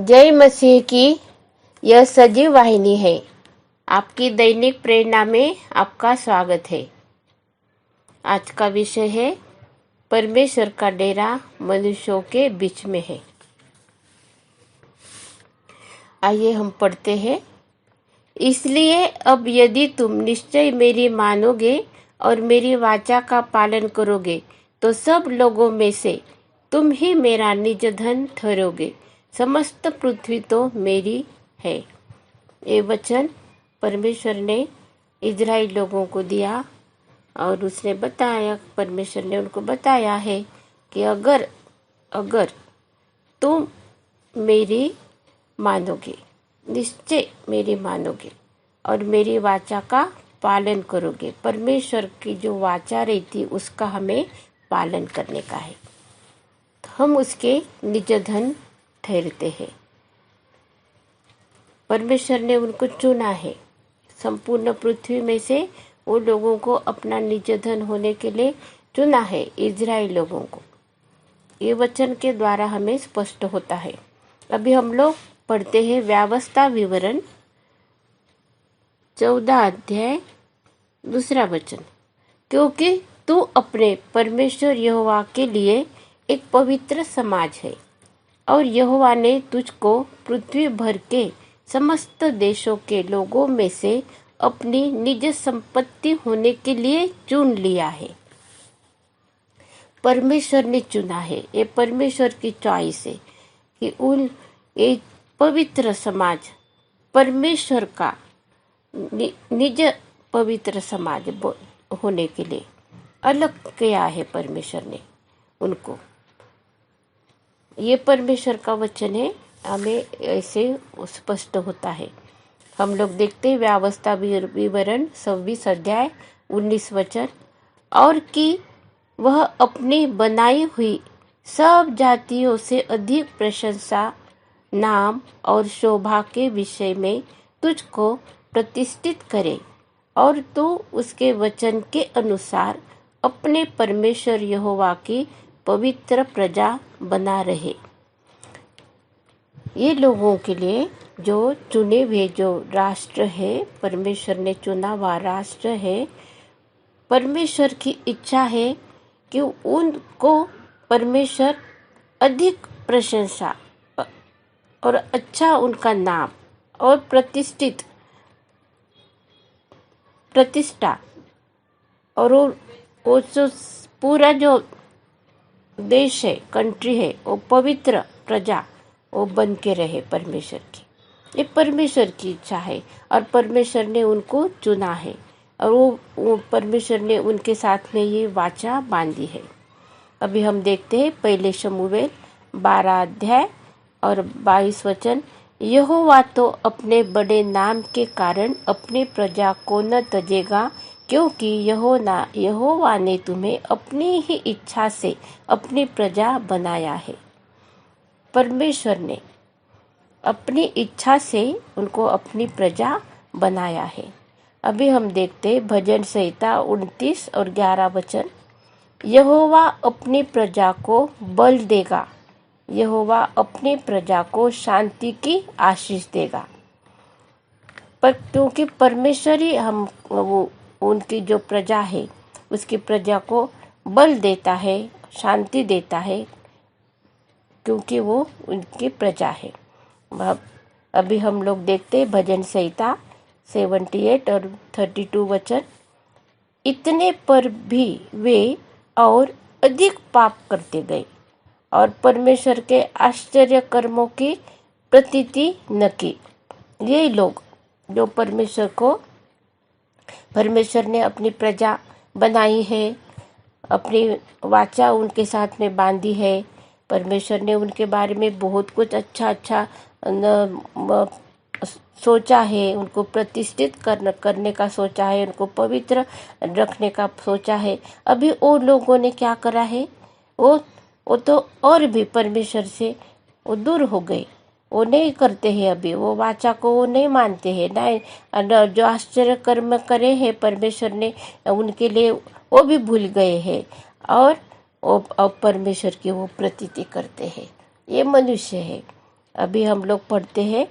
जय मसीह की यह सजीव वाहिनी है। आपकी दैनिक प्रेरणा में आपका स्वागत है। आज का विषय है परमेश्वर का डेरा मनुष्यों के बीच में है। आइए हम पढ़ते हैं। इसलिए अब यदि तुम निश्चय मेरी मानोगे और मेरी वाचा का पालन करोगे तो सब लोगों में से तुम ही मेरा निज धन ठहरोगे। समस्त पृथ्वी तो मेरी है। ये वचन परमेश्वर ने इजराइल लोगों को दिया और उसने बताया, परमेश्वर ने उनको बताया है कि अगर तुम मेरी मानोगे, निश्चय मेरी मानोगे और मेरी वाचा का पालन करोगे। परमेश्वर की जो वाचा रहती उसका हमें पालन करने का है, तो हम उसके निज धन ठहरते हैं। परमेश्वर ने उनको चुना है। संपूर्ण पृथ्वी में से वो लोगों को अपना निज धन होने के लिए चुना है, इजराइल लोगों को। ये वचन के द्वारा हमें स्पष्ट होता है। अभी हम लोग पढ़ते हैं व्यवस्था विवरण 14 अध्याय 2 वचन। क्योंकि तू अपने परमेश्वर यहोवा के लिए एक पवित्र समाज है और यहोवा ने तुझको पृथ्वी भर के समस्त देशों के लोगों में से अपनी निज संपत्ति होने के लिए चुन लिया है। परमेश्वर ने चुना है। ये परमेश्वर की चॉइस है कि एक पवित्र समाज, परमेश्वर का निज पवित्र समाज होने के लिए अलग किया है परमेश्वर ने उनको। ये परमेश्वर का वचन है, हमें ऐसे स्पष्ट होता है। हम लोग देखते हैं व्यवस्था विवरण 26 अध्याय 19 वचन। और कि वह अपनी बनाई हुई सब जातियों से अधिक प्रशंसा, नाम और शोभा के विषय में तुझको प्रतिष्ठित करे और तू उसके वचन के अनुसार अपने परमेश्वर यहोवा की पवित्र प्रजा बना रहे। ये लोगों के लिए जो चुने हुए जो राष्ट्र है, परमेश्वर ने चुना हुआ राष्ट्र है। परमेश्वर की इच्छा है कि उनको परमेश्वर अधिक प्रशंसा और अच्छा उनका नाम और प्रतिष्ठा और वो जो पूरा जो देश है, कंट्री है, वो पवित्र प्रजा वो बन के रहे परमेश्वर की। ये परमेश्वर की इच्छा है और परमेश्वर ने उनको चुना है और वो परमेश्वर ने उनके साथ में ये वाचा बांधी है। अभी हम देखते हैं पहले शमूएल 12 अध्याय और 22 वचन। यहोवा तो अपने बड़े नाम के कारण अपने प्रजा को न तजेगा, क्योंकि यहोवा ने तुम्हें अपनी ही इच्छा से अपनी प्रजा बनाया है। परमेश्वर ने अपनी इच्छा से उनको अपनी प्रजा बनाया है। अभी हम देखते भजन संहिता 29 और 11 वचन। यहोवा अपनी प्रजा को बल देगा, यहोवा अपनी प्रजा को शांति की आशीष देगा। पर क्योंकि परमेश्वर ही हम वो उनकी जो प्रजा है उसकी प्रजा को बल देता है, शांति देता है, क्योंकि वो उनकी प्रजा है। अभी हम लोग देखते हैं भजन संहिता 78 और 32 वचन। इतने पर भी वे और अधिक पाप करते गए और परमेश्वर के आश्चर्य कर्मों की प्रतीति न की। ये लोग जो परमेश्वर ने अपनी प्रजा बनाई है, अपनी वाचा उनके साथ में बांधी है। परमेश्वर ने उनके बारे में बहुत कुछ अच्छा सोचा है, उनको प्रतिष्ठित करने का सोचा है, उनको पवित्र रखने का सोचा है। अभी वो लोगों ने क्या करा है, वो तो और भी परमेश्वर से वो दूर हो गए। वो नहीं करते हैं, अभी वो वाचा को वो नहीं मानते हैं। नहीं, जो आश्चर्य कर्म करे हैं परमेश्वर ने उनके लिए वो भी भूल गए हैं और परमेश्वर की वो प्रतीति करते हैं। ये मनुष्य है। अभी हम लोग पढ़ते हैं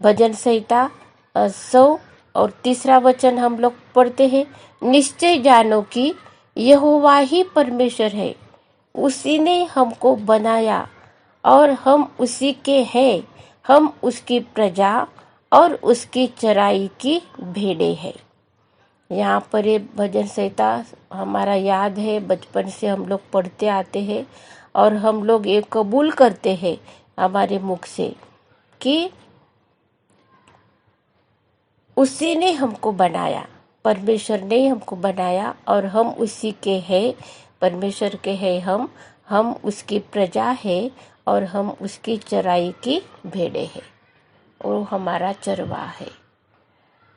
भजन संहिता 100 और 3 वचन हम लोग पढ़ते हैं। निश्चय जानो कि यहोवा ही परमेश्वर है, उसी ने हमको बनाया और हम उसी के हैं। हम उसकी प्रजा और उसकी चराई की भेड़ें हैं। यहाँ पर ये भजन संहिता हमारा याद है, बचपन से हम लोग पढ़ते आते हैं और हम लोग ये कबूल करते हैं हमारे मुख से कि उसी ने हमको बनाया, परमेश्वर ने हमको बनाया और हम उसी के हैं, परमेश्वर के हैं हम उसकी प्रजा है और हम उसकी चराई की भेड़ें हैं। वो हमारा चरवा है।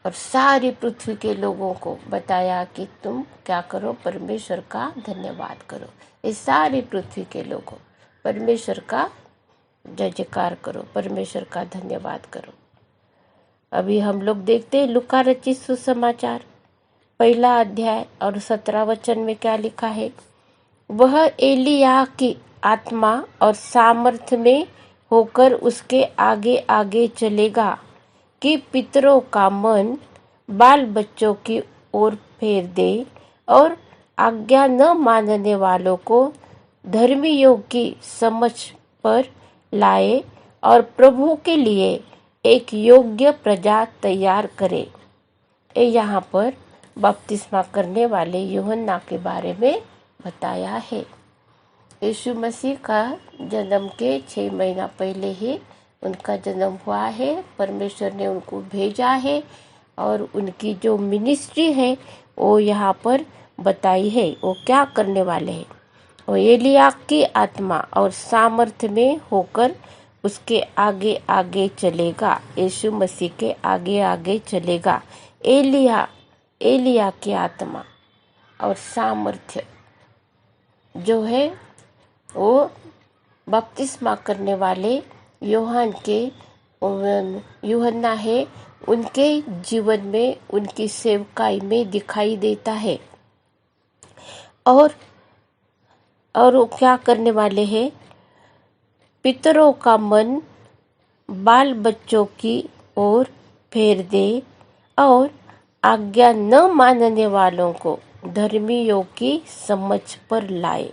और सारी पृथ्वी के लोगों को बताया कि तुम क्या करो, परमेश्वर का धन्यवाद करो। इस सारी पृथ्वी के लोगों परमेश्वर का जय जयकार करो, परमेश्वर का धन्यवाद करो। अभी हम लोग देखते हैं लूका रचित सुसमाचार 1 अध्याय और 17 वचन में क्या लिखा है। वह एलिय्याह की आत्मा और सामर्थ में होकर उसके आगे आगे चलेगा कि पितरों का मन बाल बच्चों की ओर फेर दे और आज्ञा न मानने वालों को धर्मियों की समझ पर लाए और प्रभु के लिए एक योग्य प्रजा तैयार करे। ये यहाँ पर बपतिस्मा करने वाले यूहन्ना के बारे में बताया है। यीशु मसीह का जन्म के 6 महीना पहले ही उनका जन्म हुआ है। परमेश्वर ने उनको भेजा है और उनकी जो मिनिस्ट्री है वो यहाँ पर बताई है। वो क्या करने वाले हैं। वो एलिय्याह की आत्मा और सामर्थ्य में होकर उसके आगे आगे चलेगा। यीशु मसीह के आगे आगे चलेगा। एलिय्याह की आत्मा और सामर्थ्य जो है वो बपतिस्मा करने वाले यूहन्ना है, उनके जीवन में, उनकी सेवकाई में दिखाई देता है। और वो क्या करने वाले हैं। पितरों का मन बाल बच्चों की ओर फेर दे और आज्ञा न मानने वालों को धर्मियों की समझ पर लाए।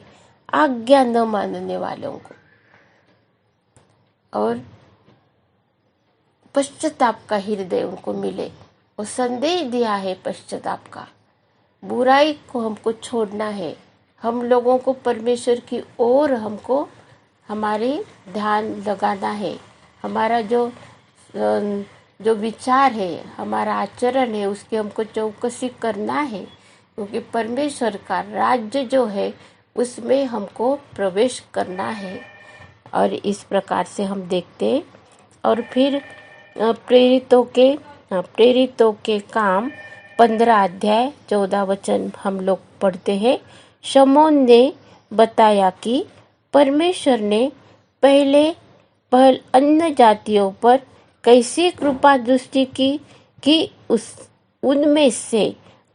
आज्ञा न मानने वालों को, और पश्चाताप का हृदय उनको मिले। वो संदेश दिया है पश्चाताप का। बुराई को हमको छोड़ना है। हम लोगों को परमेश्वर की ओर हमको हमारे ध्यान लगाना है। हमारा जो विचार है, हमारा आचरण है, उसकी हमको चौकसी करना है, क्योंकि परमेश्वर का राज्य जो है उसमें हमको प्रवेश करना है। और इस प्रकार से हम देखते हैं। और फिर प्रेरितों के काम 15 अध्याय 14 वचन हम लोग पढ़ते हैं। शमौन ने बताया कि परमेश्वर ने पहल अन्य जातियों पर कैसी कृपा दृष्टि की कि उनमें से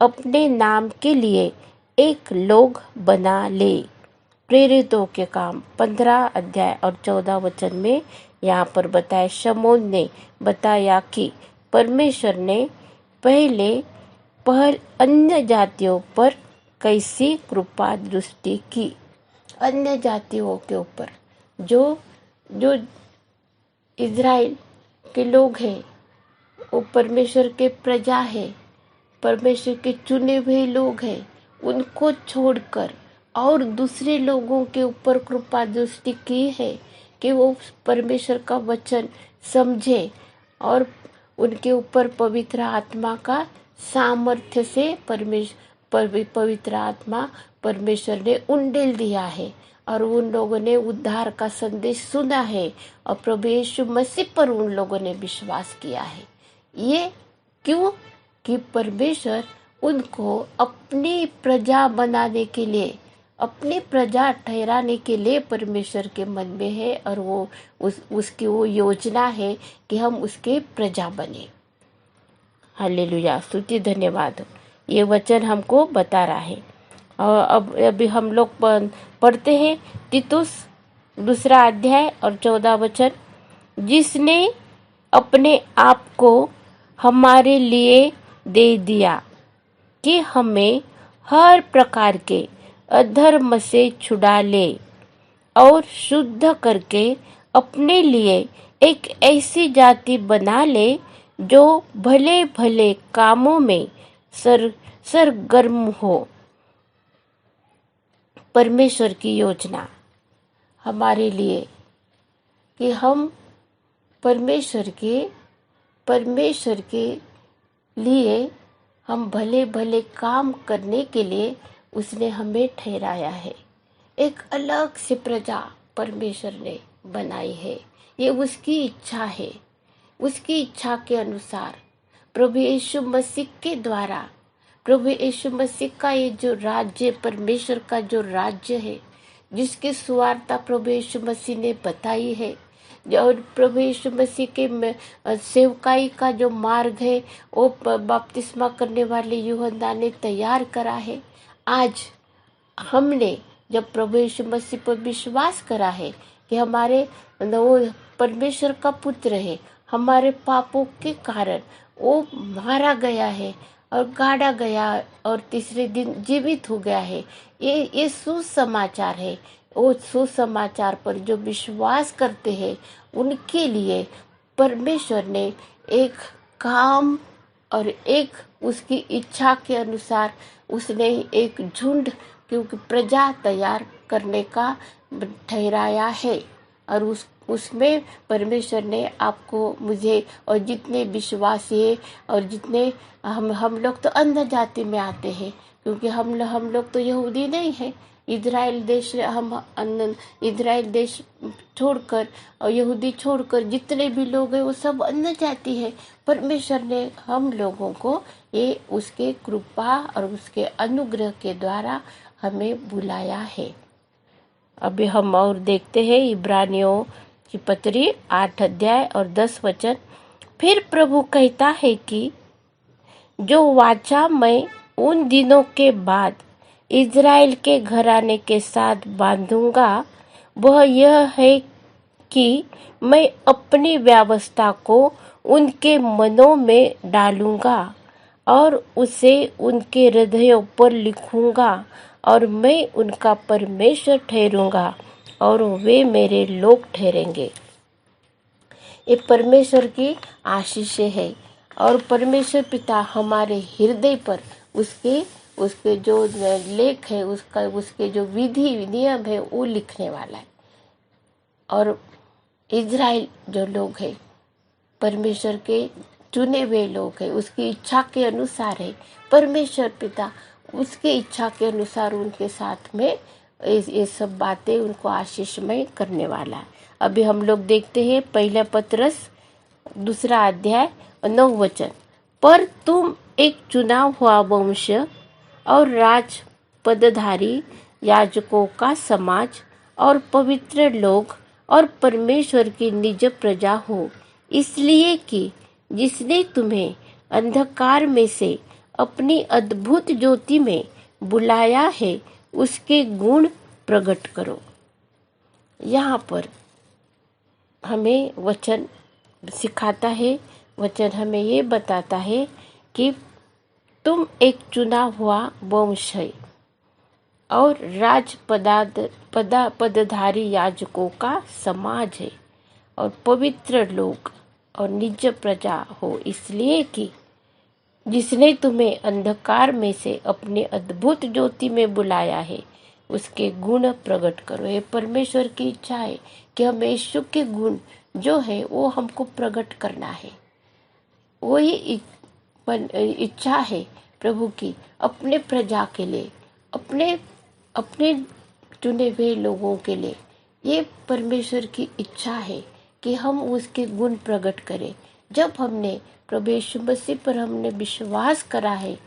अपने नाम के लिए एक लोग बना ले। प्रेरितों के काम 15 अध्याय और 14 वचन में यहाँ पर बताया, शमौन ने बताया कि परमेश्वर ने पहल अन्य जातियों पर कैसी कृपा दृष्टि की। अन्य जातियों के ऊपर जो इज़राइल के लोग हैं, वो परमेश्वर के प्रजा है, परमेश्वर के चुने हुए लोग हैं, उनको छोड़कर और दूसरे लोगों के ऊपर कृपा दृष्टि की है कि वो परमेश्वर का वचन समझे और उनके ऊपर पवित्र आत्मा का सामर्थ्य से पवित्र आत्मा परमेश्वर ने उंडेल दिया है और उन लोगों ने उद्धार का संदेश सुना है और प्रभु यीशु मसीह पर उन लोगों ने विश्वास किया है। ये क्यों कि परमेश्वर उनको अपनी प्रजा बनाने के लिए, अपनी प्रजा ठहराने के लिए परमेश्वर के मन में है और वो उसकी वो योजना है कि हम उसके प्रजा बने। हालेलुया, स्तुति धन्यवाद। ये वचन हमको बता रहा है। और अभी हम लोग पढ़ते हैं तीतुस 2 अध्याय और 14 वचन, जिसने अपने आप को हमारे लिए दे दिया कि हमें हर प्रकार के अधर्म से छुड़ा ले और शुद्ध करके अपने लिए एक ऐसी जाति बना ले जो भले भले कामों में सरगर्म हो। परमेश्वर की योजना हमारे लिए कि हम परमेश्वर के लिए हम भले भले काम करने के लिए उसने हमें ठहराया है। एक अलग से प्रजा परमेश्वर ने बनाई है। ये उसकी इच्छा है। उसकी इच्छा के अनुसार प्रभु यीशु मसीह के द्वारा, प्रभु यीशु मसीह का ये जो राज्य, परमेश्वर का जो राज्य है, जिसकी सुवार्ता प्रभु यीशु मसीह ने बताई है, और प्रभु यीशु मसीह के सेवकाई का जो मार्ग है वो बपतिस्मा करने वाले यूहन्ना ने तैयार करा है। आज हमने जब प्रभु यीशु मसीह पर विश्वास करा है कि हमारे वो परमेश्वर का पुत्र है, हमारे पापों के कारण वो मारा गया है और गाड़ा गया और तीसरे दिन जीवित हो गया है, ये सुसमाचार है। वो सुसमाचार पर जो विश्वास करते हैं उनके लिए परमेश्वर ने एक काम और एक उसकी इच्छा के अनुसार उसने एक झुंड, क्योंकि प्रजा तैयार करने का ठहराया है। और उसमें परमेश्वर ने आपको, मुझे और जितने विश्वासी है और जितने हम लोग तो अन्य जाति में आते हैं, क्योंकि हम लोग तो यहूदी नहीं है। इजराइल देश, इजराइल देश छोड़कर और यहूदी छोड़कर जितने भी लोग हैं वो सब अन्य जाति है। परमेश्वर ने हम लोगों को ये उसके कृपा और उसके अनुग्रह के द्वारा हमें बुलाया है। अभी हम और देखते हैं इब्रानियों की पत्री 8 अध्याय और 10 वचन। फिर प्रभु कहता है कि जो वाचा मैं उन दिनों के बाद इज़राइल के घराने के साथ बांधूंगा वह यह है कि मैं अपनी व्यवस्था को उनके मनों में डालूंगा और उसे उनके हृदयों पर लिखूंगा और मैं उनका परमेश्वर ठहरूंगा और वे मेरे लोग ठहरेंगे। ये परमेश्वर की आशीष है और परमेश्वर पिता हमारे हृदय पर उसके जो लेख है, उसके जो विधि नियम है वो लिखने वाला है। और इज़राइल जो लोग हैं परमेश्वर के चुने हुए लोग हैं, उसकी इच्छा के अनुसार है। परमेश्वर पिता उसके इच्छा के अनुसार उनके साथ में ये सब बातें उनको आशीषमय करने वाला है। अभी हम लोग देखते हैं 1 पतरस 2 अध्याय 9 वचन। पर तुम एक चुना हुआ वंश और राज पदधारी याजकों का समाज और पवित्र लोग और परमेश्वर की निज प्रजा हो, इसलिए कि जिसने तुम्हें अंधकार में से अपनी अद्भुत ज्योति में बुलाया है उसके गुण प्रकट करो। यहाँ पर हमें वचन सिखाता है, वचन हमें ये बताता है कि तुम एक चुना हुआ वंश है और राज पदधारी याजकों का समाज है और पवित्र लोग और निज प्रजा हो, इसलिए कि जिसने तुम्हें अंधकार में से अपने अद्भुत ज्योति में बुलाया है उसके गुण प्रकट करो। ये परमेश्वर की इच्छा है कि हम यीशु के गुण जो है वो हमको प्रकट करना है। वही इच्छा है प्रभु की अपने प्रजा के लिए, अपने चुने हुए लोगों के लिए। ये परमेश्वर की इच्छा है कि हम उसके गुण प्रकट करें। जब हमने प्रभु यीशु मसीह पर हमने विश्वास करा है,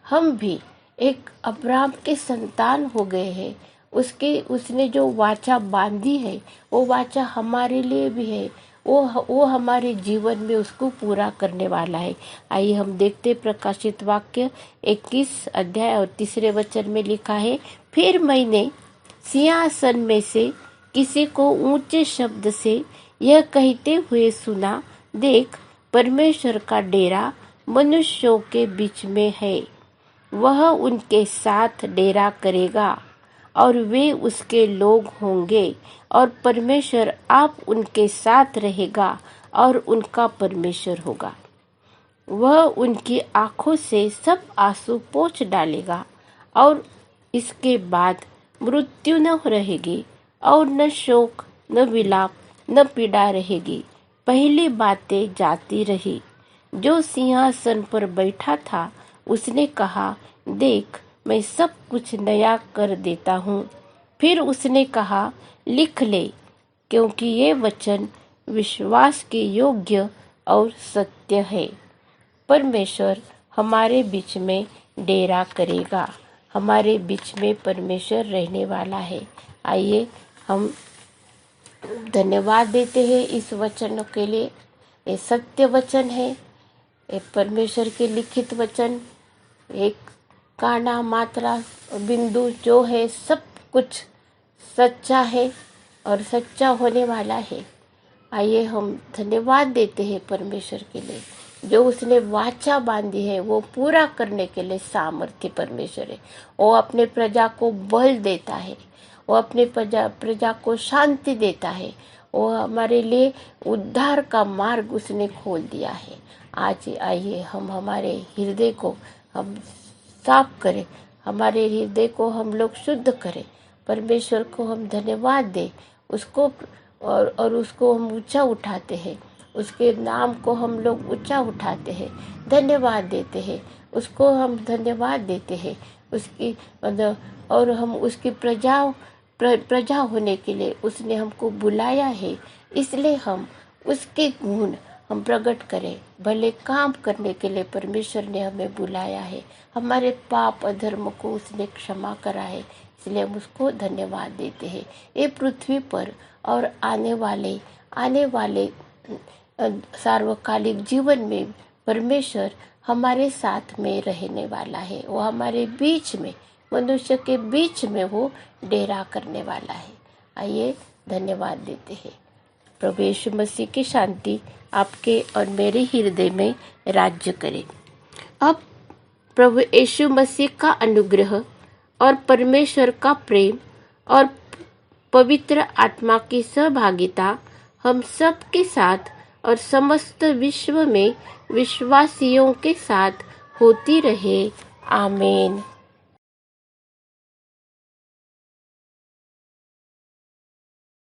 हम भी एक अब्राहम के संतान हो गए हैं। उसने जो वाचा बांधी है वो वाचा हमारे लिए भी है। वो हमारे जीवन में उसको पूरा करने वाला है। आइए हम देखते प्रकाशित वाक्य 21 अध्याय और 3 वचन में लिखा है, फिर मैंने सिंहासन में से किसी को ऊंचे शब्द से यह कहते हुए सुना, देख, परमेश्वर का डेरा मनुष्यों के बीच में है। वह उनके साथ डेरा करेगा और वे उसके लोग होंगे, और परमेश्वर आप उनके साथ रहेगा और उनका परमेश्वर होगा। वह उनकी आंखों से सब आंसू पोंछ डालेगा, और इसके बाद मृत्यु न रहेगी, और न शोक, न विलाप, न पीड़ा रहेगी। पहली बातें जाती रही। जो सिंहासन पर बैठा था उसने कहा, देख, मैं सब कुछ नया कर देता हूँ। फिर उसने कहा, लिख ले, क्योंकि ये वचन विश्वास के योग्य और सत्य है। परमेश्वर हमारे बीच में डेरा करेगा। हमारे बीच में परमेश्वर रहने वाला है। आइए हम धन्यवाद देते हैं इस वचनों के लिए। ये सत्य वचन है, ये परमेश्वर के लिखित वचन, एक काना मात्रा बिंदु जो है सब कुछ सच्चा है और सच्चा होने वाला है। आइए हम धन्यवाद देते हैं परमेश्वर के लिए। जो उसने वाचा बांधी है वो पूरा करने के लिए सामर्थ्य परमेश्वर है। वो अपने प्रजा को बल देता है, वो अपने प्रजा को शांति देता है। वो हमारे लिए उद्धार का मार्ग उसने खोल दिया है। आज आइए हम हमारे हृदय को हम साफ करें, हमारे हृदय को हम लोग शुद्ध करें, परमेश्वर को हम धन्यवाद दें, उसको और उसको हम ऊंचा उठाते हैं, उसके नाम को हम लोग ऊंचा उठाते हैं, धन्यवाद देते हैं, उसको हम धन्यवाद देते हैं, उसकी और हम उसकी प्रजा होने के लिए उसने हमको बुलाया है। इसलिए हम उसके गुण हम प्रकट करें। भले काम करने के लिए परमेश्वर ने हमें बुलाया है। हमारे पाप अधर्म को उसने क्षमा करा है, इसलिए हम उसको धन्यवाद देते हैं। ये पृथ्वी पर और आने वाले सार्वकालिक जीवन में परमेश्वर हमारे साथ में रहने वाला है। वो हमारे बीच में, मनुष्य के बीच में वो डेरा करने वाला है। आइए धन्यवाद देते हैं। प्रभु यीशु मसीह की शांति आपके और मेरे हृदय में राज्य करे। अब प्रभु यीशु मसीह का अनुग्रह और परमेश्वर का प्रेम और पवित्र आत्मा की सहभागिता हम सब के साथ और समस्त विश्व में विश्वासियों के साथ होती रहे। आमीन।